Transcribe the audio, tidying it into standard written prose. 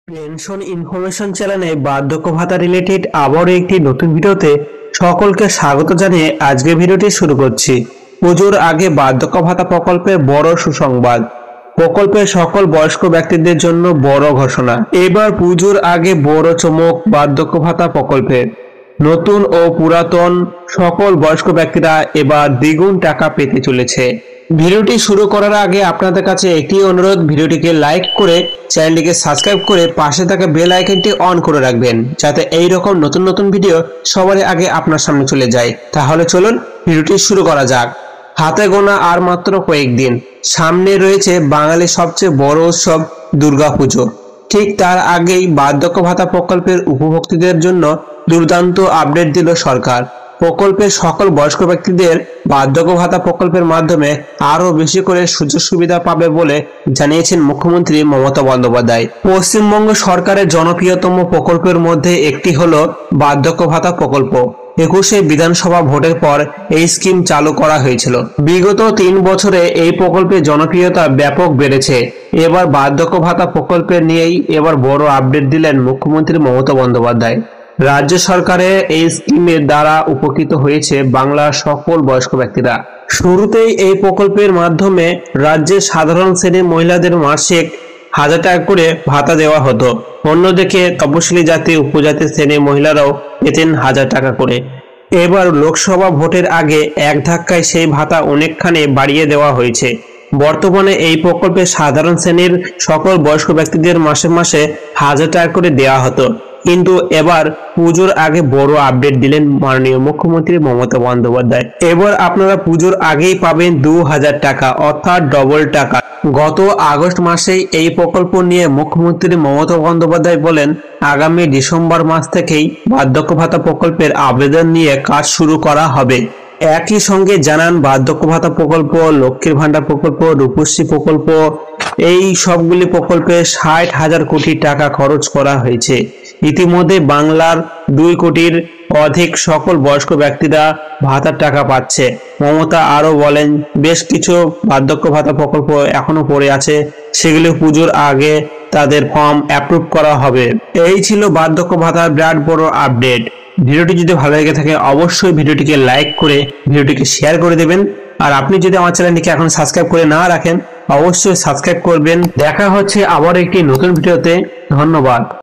Pension information চ্যানেলে বার্ধক্য ভাতা রিলেটেড আবারও একটি নতুন ভিডিওতে সকলকে স্বাগত জানিয়ে আজকের ভিডিওটি শুরু করছি। পুজোর আগে বার্ধক্য ভাতা প্রকল্পে বড় সুসংবাদ। প্রকল্পের সকল বয়স্ক ব্যক্তিদের জন্য বড় ঘোষণা। এবার পুজোর আগে বড় চমক বার্ধক্য ভাতা প্রকল্পের। নতুন ও পুরাতন সকল বয়স্ক ব্যক্তিরা এবার দ্বিগুণ টাকা পেতে চলেছে। ভিডিওটি শুরু করার আগে আপনাদের কাছে একটি অনুরোধ, ভিডিওটিকে লাইক করে চ্যানেলটিকে সাবস্ক্রাইব করে পাশে থাকা বেল আইকনটি অন করে রাখবেন, যাতে এই রকম নতুন নতুন ভিডিও সবার আগে আপনার সামনে চলে যায়। তাহলে চলুন ভিডিওটি শুরু করা যাক। হাতে গোনা আর মাত্র কয়েকদিন, সামনে রয়েছে বাঙালির সবচেয়ে বড় উৎসব দুর্গাপুজো। ঠিক তার আগেই বার্ধক্য ভাতা প্রকল্পের উপভোক্তাদের জন্য দুর্দান্ত আপডেট দিল সরকার। প্রকল্পের সকল বয়স্ক ব্যক্তিদের বার্ধক্য ভাতা প্রকল্পের মাধ্যমে আরো বেশি করে সুযোগ সুবিধা পাবে বলে জানিয়েছেন মুখ্যমন্ত্রী মমতা বন্দ্যোপাধ্যায়। পশ্চিমবঙ্গ সরকারের জনপ্রিয়তম প্রকল্পের মধ্যে একটি হলো বার্ধক্য ভাতা প্রকল্প। 21শে বিধানসভা ভোটের পর এই স্কিম চালু করা হয়েছিল। বিগত 3 বছরে এই প্রকল্পের জনপ্রিয়তা ব্যাপক বেড়েছে। এবার বার্ধক্য ভাতা প্রকল্পের নিয়েই এবার বড় আপডেট দিলেন মুখ্যমন্ত্রী মমতা বন্দ্যোপাধ্যায়। রাজ্য সরকারের এই স্কিমের দ্বারা উপকৃত হয়েছে বাংলার সকল বয়স্ক ব্যক্তিরা। শুরুতেই এই প্রকল্পের মাধ্যমে রাজ্যের সাধারণ শ্রেণীর মহিলাদের মাসিক 1000 টাকা করে ভাতা দেওয়া হতো। অন্যদিকে তপশিলি জাতি উপজাতি শ্রেণীর মহিলারাও পেতেন 1000 টাকা করে। এবার লোকসভা ভোটের আগে এক ধাক্কায় সেই ভাতা অনেকখানি বাড়িয়ে দেওয়া হয়েছে। বর্তমানে এই প্রকল্পে সাধারণ শ্রেণীর সকল বয়স্ক ব্যক্তিদের মাসে মাসে 1000 টাকা করে দেওয়া হতো, কিন্তু এবার পুজোর আগে বড় আপডেট দিলেন মাননীয় মুখ্যমন্ত্রী মমতা বন্দ্যোপাধ্যায়। এবার আপনারা পুজোর আগেই পাবেন 2000 টাকা, অর্থাৎ ডবল টাকা। গত আগস্ট মাসেই এই প্রকল্প নিয়ে মুখ্যমন্ত্রী মমতা বন্দ্যোপাধ্যায় বলেন, আগামী ডিসেম্বর মাস থেকেই বার্ধক্য ভাতা প্রকল্পের আবেদন নিয়ে কাজ শুরু করা হবে। একই সঙ্গে জানান, বার্ধক্য ভাতা প্রকল্প, লক্ষ্মীর ভান্ডার প্রকল্প, রূপশ্রী প্রকল্প, এই সবগুলি প্রকল্পে 60,000 কোটি টাকা খরচ করা হয়েছে। ইতিমধ্যে বাংলার 2 কোটির অধিক সকল বয়স্ক ব্যক্তিরা ভাতার টাকা পাচ্ছে। মমতা আরো বলেন, বেশ কিছু বার্ধক্য ভাতা প্রকল্প এখনো পড়ে আছে, সেগুলো পুজোর আগে তাদের ফর্ম অ্যাপ্রুভ করা হবে। এই ছিল বার্ধক্য ভাতার বিরাট বড় আপডেট। ভিডিওটি যদি ভালো লেগে থাকে অবশ্যই ভিডিওটিকে লাইক করে ভিডিওটিকে শেয়ার করে দেবেন। আর আপনি যদি আমার চ্যানেলটিকে এখন সাবস্ক্রাইব করে না রাখেন অবশ্যই সাবস্ক্রাইব করবেন। দেখা হচ্ছে আবার একটি নতুন ভিডিওতে। ধন্যবাদ।